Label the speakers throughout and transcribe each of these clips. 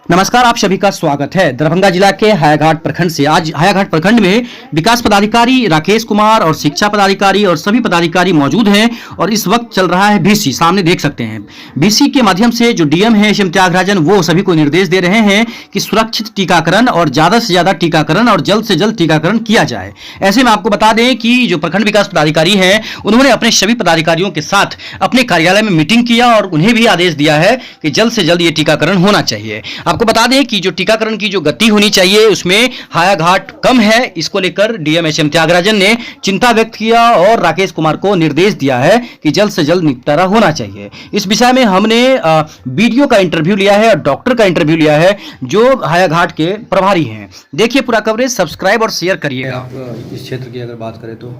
Speaker 1: नमस्कार, आप सभी का स्वागत है। दरभंगा जिला के हायाघाट प्रखंड से आज हायाघाट प्रखंड में विकास पदाधिकारी राकेश कुमार और शिक्षा पदाधिकारी और सभी पदाधिकारी मौजूद हैं और इस वक्त चल रहा है बीसी, सामने देख सकते हैं। बीसी के माध्यम से जो डीएम है एस एम त्यागराजन, वो सभी को निर्देश दे रहे हैं कि सुरक्षित टीकाकरण और ज्यादा से ज्यादा टीकाकरण और जल्द से जल्द टीकाकरण किया जाए। ऐसे में आपको बता दें कि जो प्रखंड विकास पदाधिकारी हैं उन्होंने अपने सभी पदाधिकारियों के साथ अपने कार्यालय में मीटिंग किया और उन्हें भी आदेश दिया है कि जल्द से जल्द ये टीकाकरण होना चाहिए। आपको बता दें कि जो टीकाकरण की जो गति होनी चाहिए उसमें हायाघाट कम है, इसको लेकर डीएम एस एम त्यागराजन ने चिंता व्यक्त किया और राकेश कुमार को निर्देश दिया है कि जल्द से जल्द निपटारा होना चाहिए। इस विषय में हमने बीडीओ का इंटरव्यू लिया है और डॉक्टर का इंटरव्यू लिया है जो हायाघाट के प्रभारी हैं। देखिए पूरा कवरेज, सब्सक्राइब और शेयर करिए।
Speaker 2: आप इस क्षेत्र की अगर बात करें तो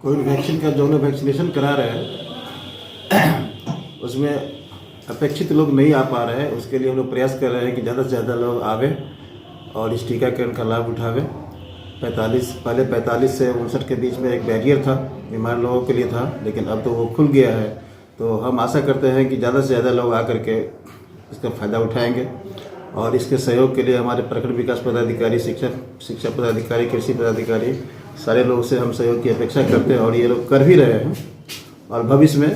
Speaker 3: कोविड वैक्सीन का जो लोग वैक्सीनेशन करा रहे हैं उसमें अपेक्षित लोग नहीं आ पा रहे हैं। उसके लिए हम लोग प्रयास कर रहे हैं कि ज़्यादा से ज़्यादा लोग आवे और इस टीकाकरण का लाभ उठावे। पहले 45 से 59 के बीच में एक बैरियर था, बीमार लोगों के लिए था, लेकिन अब तो वो खुल गया है। तो हम आशा करते हैं कि ज़्यादा से ज़्यादा लोग आकर के इसका फ़ायदा उठाएंगे और इसके सहयोग के लिए हमारे प्रखंड विकास पदाधिकारी, शिक्षा पदाधिकारी, कृषि पदाधिकारी, सारे लोगों से हम सहयोग की अपेक्षा करते हैं और ये लोग कर भी रहे हैं और भविष्य में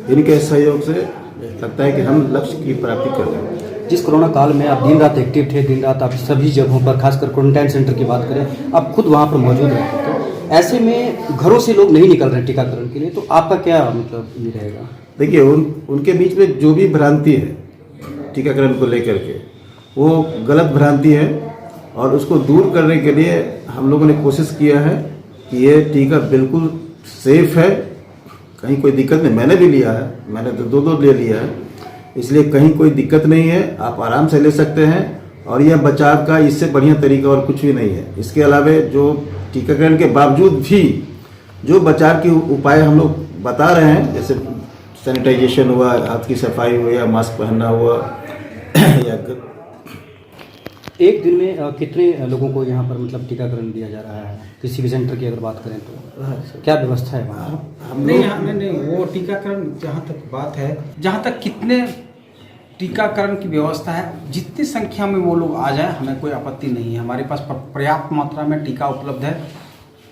Speaker 3: इनके सहयोग से लगता है कि हम लक्ष्य की प्राप्ति कर लेंगे।
Speaker 2: जिस कोरोना काल में आप दिन रात एक्टिव थे, दिन रात आप सभी जगहों पर, खासकर क्वारंटाइन सेंटर की बात करें, आप खुद वहाँ पर मौजूद रहते थे, ऐसे में घरों से लोग नहीं निकल रहे टीकाकरण के लिए, तो आपका क्या मतलब ये रहेगा?
Speaker 3: देखिए उनके बीच में जो भी भ्रांति है टीकाकरण को लेकर के, वो गलत भ्रांति है और उसको दूर करने के लिए हम लोगों ने कोशिश किया है कि ये टीका बिल्कुल सेफ है, कहीं कोई दिक्कत नहीं। मैंने भी लिया है, मैंने तो दो ले लिया है, इसलिए कहीं कोई दिक्कत नहीं है, आप आराम से ले सकते हैं और यह बचाव का इससे बढ़िया तरीका और कुछ भी नहीं है। इसके अलावा जो टीकाकरण के बावजूद भी जो बचाव के उपाय हम लोग बता रहे हैं, जैसे सैनिटाइजेशन हुआ, हाथ की सफाई हुई या मास्क पहनना हुआ या
Speaker 2: एक दिन में कितने लोगों को यहाँ पर मतलब टीकाकरण दिया जा रहा है? किसी भी सेंटर की अगर बात करें तो क्या व्यवस्था है वहाँ?
Speaker 4: नहीं, वो टीकाकरण जहाँ तक बात है, जहाँ तक कितने टीकाकरण की व्यवस्था है, जितनी संख्या में वो लोग आ जाए हमें कोई आपत्ति नहीं है। हमारे पास पर्याप्त मात्रा में टीका उपलब्ध है,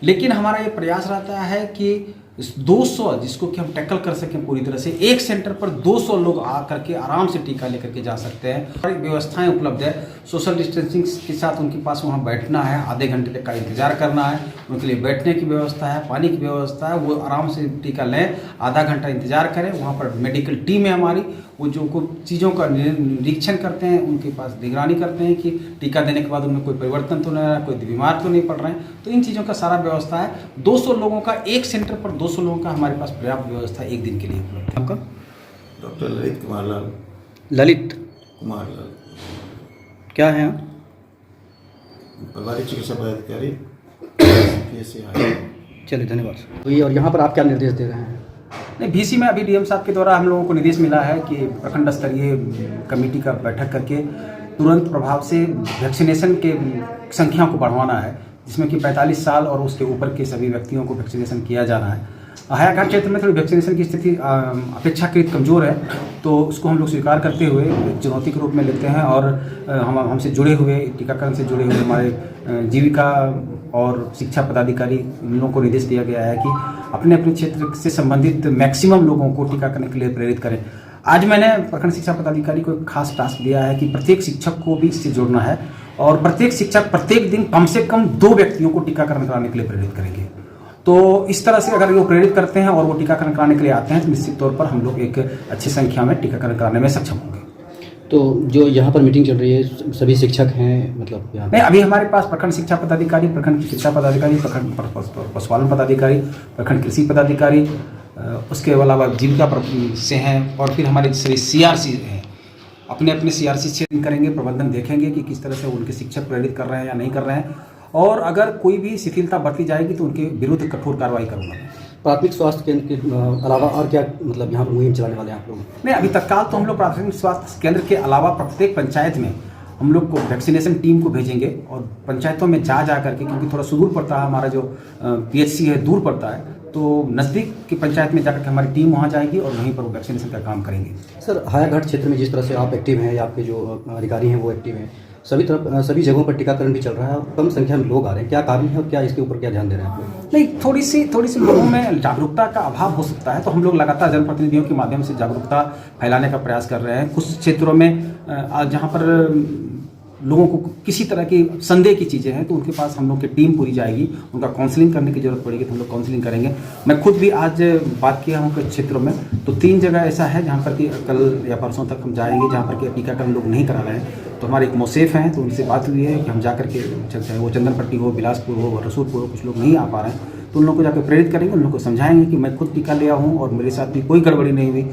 Speaker 4: लेकिन हमारा ये प्रयास रहता है कि 200 जिसको कि हम टैकल कर सकें पूरी तरह से, एक सेंटर पर 200 लोग आ करके आराम से टीका लेकर के जा सकते हैं। सारी व्यवस्थाएं उपलब्ध है। सोशल डिस्टेंसिंग के साथ उनके पास वहां बैठना है, आधे घंटे तक का इंतजार करना है, उनके लिए बैठने की व्यवस्था है, पानी की व्यवस्था है, वो आराम से टीका लें, आधा घंटा इंतजार करें। वहाँ पर मेडिकल टीम है हमारी, वो जो कुछ चीज़ों का निरीक्षण करते हैं, उनके पास निगरानी करते हैं कि टीका देने के बाद उनमें कोई परिवर्तन तो नहीं आ रहा, कोई बीमार तो नहीं पड़ रहे हैं। तो इन चीज़ों का सारा व्यवस्था है। 200 लोगों का एक सेंटर पर 200 लोगों का हमारे पास पर्याप्त व्यवस्था एक दिन के लिए उपलब्ध है।
Speaker 2: आपका?
Speaker 3: डॉक्टर ललित कुमार लाल।
Speaker 2: ललित
Speaker 3: कुमार लाल
Speaker 2: क्या है?
Speaker 3: प्रभारी चिकित्सा पदाधिकारी
Speaker 2: चलिए, धन्यवाद। और यहाँ पर आप क्या निर्देश दे रहे हैं?
Speaker 4: नहीं, बीसी में अभी डीएम साहब के द्वारा हम लोगों को निर्देश मिला है कि प्रखंड स्तरीय कमेटी का बैठक करके तुरंत प्रभाव से वैक्सीनेशन के संख्या को बढ़ाना है, जिसमें कि 45 साल और उसके ऊपर के सभी व्यक्तियों को वैक्सीनेशन किया जाना है। हायाघाट क्षेत्र में थोड़ी वैक्सीनेशन की स्थिति अपेक्षाकृत कमज़ोर है, तो उसको हम लोग स्वीकार करते हुए चुनौती के रूप में लेते हैं और हमसे जुड़े हुए, टीकाकरण से जुड़े हुए हमारे जीविका और शिक्षा पदाधिकारी, इन लोगों को निर्देश दिया गया है कि अपने अपने क्षेत्र से संबंधित मैक्सिमम लोगों को टीकाकरण के लिए प्रेरित करें। आज मैंने प्रखंड शिक्षा पदाधिकारी को एक खास टास्क दिया है कि प्रत्येक शिक्षक को भी इससे जोड़ना है और प्रत्येक शिक्षक प्रत्येक दिन कम से कम 2 व्यक्तियों को टीकाकरण कराने के लिए प्रेरित करेंगे। तो इस तरह से अगर वो प्रेरित करते हैं और वो टीकाकरण कराने के लिए आते हैं तो निश्चित तौर पर हम लोग एक अच्छी संख्या में टीकाकरण कराने में सक्षम होंगे।
Speaker 2: तो जो यहाँ पर मीटिंग चल रही है, सभी शिक्षक हैं मतलब यहाँ?
Speaker 4: नहीं, अभी हमारे पास प्रखंड शिक्षा पदाधिकारी, प्रखंड शिक्षा पदाधिकारी, प्रखंड पशुपालन पदाधिकारी, प्रखंड कृषि पदाधिकारी, उसके अलावा जीविका से हैं और फिर हमारे सीआरसी हैं। अपने अपने सीआरसी से करेंगे, प्रबंधन देखेंगे कि किस तरह से उनके शिक्षक प्रेरित कर रहे हैं या नहीं कर रहे हैं, और अगर कोई भी शिथिलता बरती जाएगी तो उनके विरुद्ध कठोर कार्रवाई करूँगा।
Speaker 2: प्राथमिक स्वास्थ्य केंद्र के अलावा और क्या मतलब यहाँ पर मुहिम चलाने वाले हैं आप लोग?
Speaker 4: नहीं, अभी तत्काल तो हम लोग प्राथमिक स्वास्थ्य केंद्र के अलावा प्रत्येक पंचायत में हम लोग को वैक्सीनेशन टीम को भेजेंगे और पंचायतों में जा करके, क्योंकि थोड़ा सुदूर पड़ता है, हमारा जो PHC है दूर पड़ता है, तो नज़दीक की पंचायत में जाकर के हमारी टीम वहाँ जाएगी और वहीं पर वो वैक्सीनेशन का काम करेंगे।
Speaker 2: सर, हायाघाट क्षेत्र में जिस तरह से आप एक्टिव हैं या आपके जो अधिकारी हैं वो एक्टिव हैं, सभी जगहों पर टीकाकरण भी चल रहा है और कम संख्या में लोग आ रहे हैं, क्या कारण है और क्या इसके ऊपर क्या ध्यान दे रहे हैं आप लोग?
Speaker 4: नहीं, थोड़ी सी लोगों में जागरूकता का अभाव हो सकता है, तो हम लोग लगातार जनप्रतिनिधियों के माध्यम से जागरूकता फैलाने का प्रयास कर रहे हैं। कुछ क्षेत्रों में जहाँ पर लोगों को किसी तरह की संदेह की चीज़ें हैं तो उनके पास हम लोग की टीम पूरी जाएगी, उनका काउंसलिंग करने की जरूरत पड़ेगी तो हम लोग काउंसलिंग करेंगे। मैं खुद भी आज बात किया हूँ कुछ क्षेत्रों में, तो 3 जगह ऐसा है जहाँ पर कि कल या परसों तक हम जाएंगे जहाँ पर कि टीकाकरण लोग नहीं करा रहे हैं, तो हमारे एक मोसेफ हैं, तो उनसे बात हुई है कि हम जा करके, चाहे वो चंदनपट्टी हो, बिलासपुर हो, रसूलपुर हो, कुछ लोग नहीं आ पा रहे हैं, तो उन लोगों को जाकर प्रेरित करेंगे, उन लोगों को समझाएंगे कि मैं खुद टीका लिया हूँ और मेरे साथ भी कोई गड़बड़ी नहीं हुई।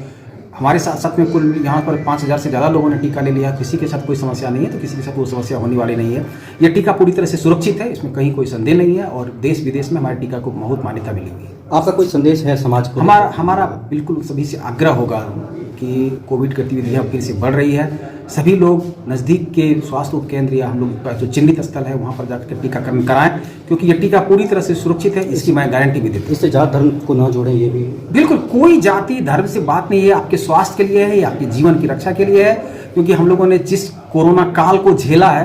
Speaker 4: हमारे साथ में कुल यहाँ पर 5000 से ज़्यादा लोगों ने टीका ले लिया, किसी के साथ कोई समस्या नहीं है, तो किसी के साथ कोई समस्या होने वाली नहीं है। ये टीका पूरी तरह से सुरक्षित है, इसमें कहीं कोई संदेह नहीं है और देश विदेश में हमारे टीका को बहुत मान्यता मिली हुई है।
Speaker 2: आपका कोई संदेश है समाज को?
Speaker 4: हमारा बिल्कुल सभी से आग्रह होगा कि कोविड गतिविधियाँ फिर से बढ़ रही है, सभी लोग नज़दीक के स्वास्थ्य उपकेंद्र या हम लोग का जो चिन्हित स्थल है वहाँ पर जाकर टीकाकरण कराएं, क्योंकि ये टीका पूरी तरह से सुरक्षित है, इसकी मैं गारंटी भी देता हूँ।
Speaker 2: इससे जात धर्म को न जोड़ें, ये भी
Speaker 4: बिल्कुल कोई जाति धर्म से बात नहीं है, आपके स्वास्थ्य के लिए है, या आपके जीवन की रक्षा के लिए है, क्योंकि हम लोगों ने जिस कोरोना काल को झेला है,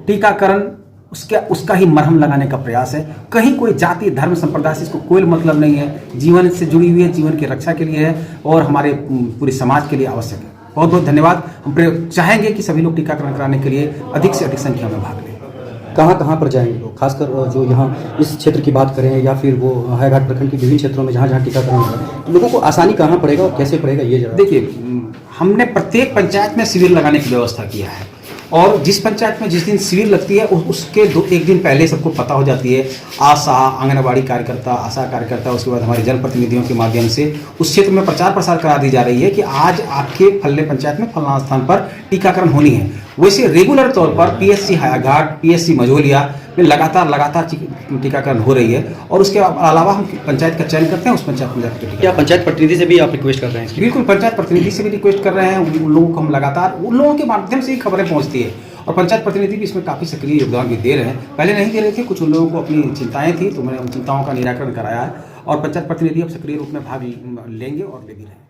Speaker 4: टीकाकरण उसका ही मरहम लगाने का प्रयास है। कहीं कोई जाति धर्म संप्रदाय से इसको कोई मतलब नहीं है, जीवन से जुड़ी हुई है, जीवन की रक्षा के लिए है और हमारे पूरे समाज के लिए आवश्यक है। बहुत बहुत धन्यवाद। हम चाहेंगे कि सभी लोग टीकाकरण कराने के लिए अधिक से अधिक संख्या में भाग लें।
Speaker 2: कहाँ पर जाएंगे लोग, खासकर जो यहाँ इस क्षेत्र की बात करें या फिर वो हायाघाट प्रखंड के विभिन्न क्षेत्रों में जहाँ टीकाकरण हो रहा है, तो लोगों को आसानी कहाँ पड़ेगा और कैसे पड़ेगा, ये जरा
Speaker 4: देखिए, हमने प्रत्येक पंचायत में शिविर लगाने की व्यवस्था किया है और जिस पंचायत में जिस दिन शिविर लगती है उसके 1 दिन पहले सबको पता हो जाती है। आशा, आंगनबाड़ी कार्यकर्ता, आशा कार्यकर्ता, उसके बाद हमारे जनप्रतिनिधियों के माध्यम से उस क्षेत्र में प्रचार प्रसार करा दी जा रही है कि आज आपके फलने पंचायत में फलना स्थान पर टीकाकरण होनी है। वैसे रेगुलर तौर पर PSC हायाघाट, PSC मझोलिया में लगातार टीकाकरण हो रही है और उसके अलावा हम पंचायत का चयन करते हैं, उस पंचायत में जाकर
Speaker 2: क्या पंचायत प्रतिनिधि से भी आप रिक्वेस्ट कर रहे हैं?
Speaker 4: बिल्कुल, पंचायत प्रतिनिधि से भी रिक्वेस्ट कर रहे हैं, उन लोगों को हम लगातार उन लोगों के माध्यम से ही खबरें पहुंचती है और पंचायत प्रतिनिधि भी इसमें काफ़ी सक्रिय योगदान भी दे रहे हैं। पहले नहीं दे रहे थे, कुछ उन लोगों को अपनी चिंताएं थी, तो मैंने उन चिंताओं का निराकरण कराया है और पंचायत प्रतिनिधि अब सक्रिय रूप में भाग लेंगे और ले भी रहे हैं।